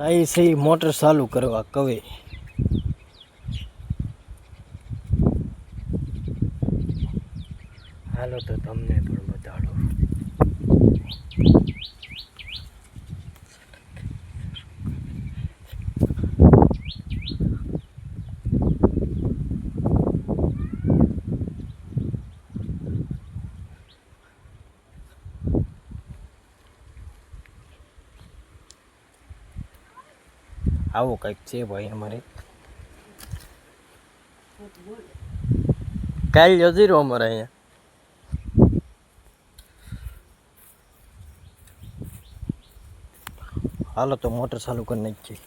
आई सही मोटर चालू करवा कवे हालो तो तमने पण बताड़ो। आवो कईक छे भाई अमारे काल जजीरो अमारे अहींया हालो तो मोटर चालू कर नाखी।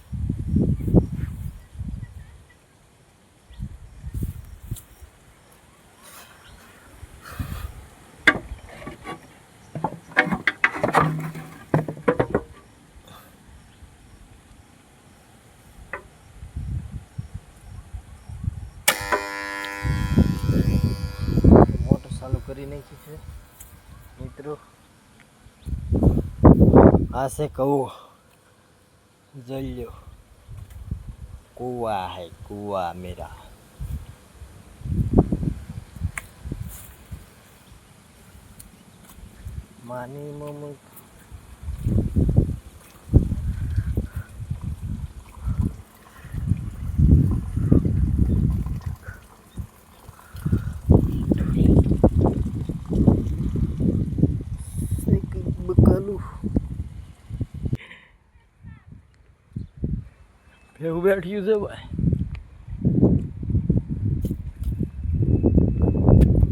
मोटर चालू करी नाखी छे मित्रों। आ से कहो जल्यो कुआ है कुआ मेरा। मानी मम बकालू भेगू बैठ्યું છે ભાઈ।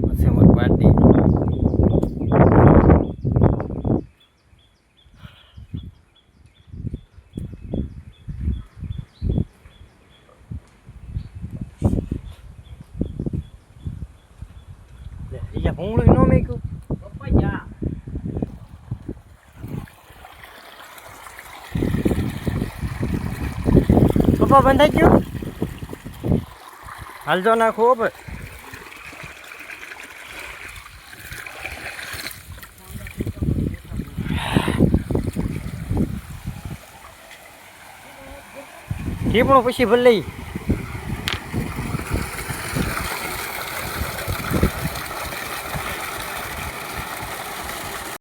પછી અમાર પાર્ટી લે ભૂંગળું નો મેક્યું પપ્પા જા પપ્પા બંધાઈ ગયું હાલજો નાખો ભાઈ। ટીપણું પછી ભલે લઈ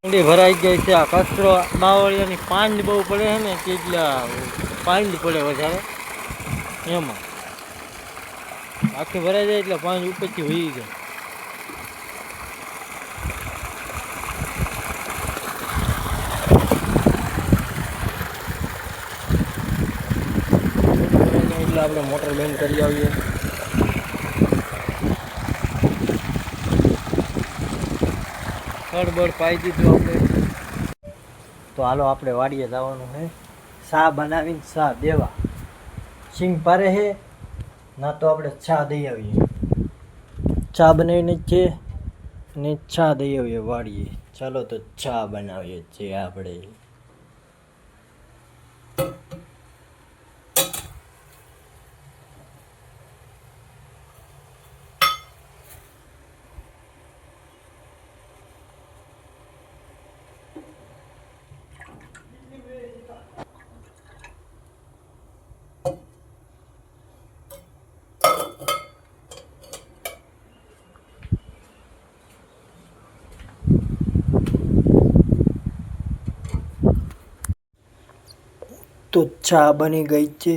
ઊંડી ભરાઈ ગઈ છે। આ કચરો બાવળિયાની પાંડ બહુ પડે છે ને કેટલા પાંડ પડે વધારે એમાં આખી ભરાઈ જાય એટલે પાંચ ઉપરથી વહી જાય। એટલે આપણે મોટર બંધ કરી આવીએ। ખડબડ પાઈ દીધું આપણે તો હાલો આપણે વાડીએ જવાનું છે ચા બનાવીને ચા દેવા। સિંગ પારે હે ના તો આપણે ચા દઈ આવીએ। ચા બનાવીને છે ને ચા દઈ આવીએ વાડીએ। ચાલો તો ચા બનાવીએ છીએ આપણે। तो चा बनी गई છે।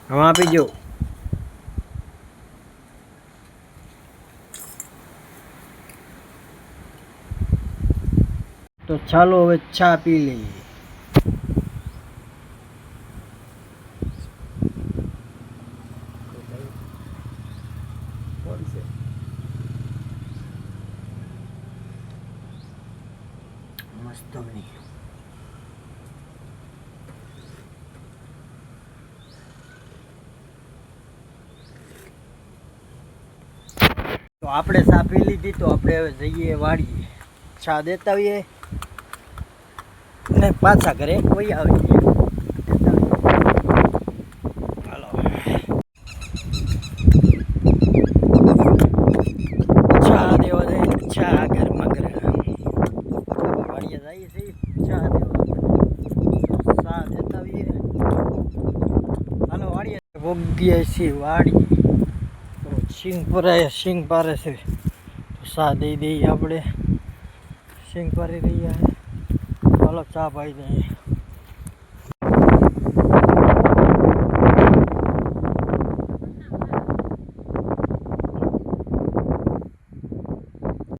હવે આપી જો તો ચાલો હવે ચા પી લઈએ। મસ્ત બની તો આપણે ચા પી લીધી તો આપણે હવે જઈએ વાડીએ ચા દેતા આવીએ ને પાછા ઘરે કોઈ આવીએ। હાલો વગ્યા છે વાડી. સિંગ ભરાય, સિંગ પારે છે. ચા દઈ દઈએ આપણે. સિંગ પારી રહ્યા છે. ચાલો ચા પાઈ દઈએ.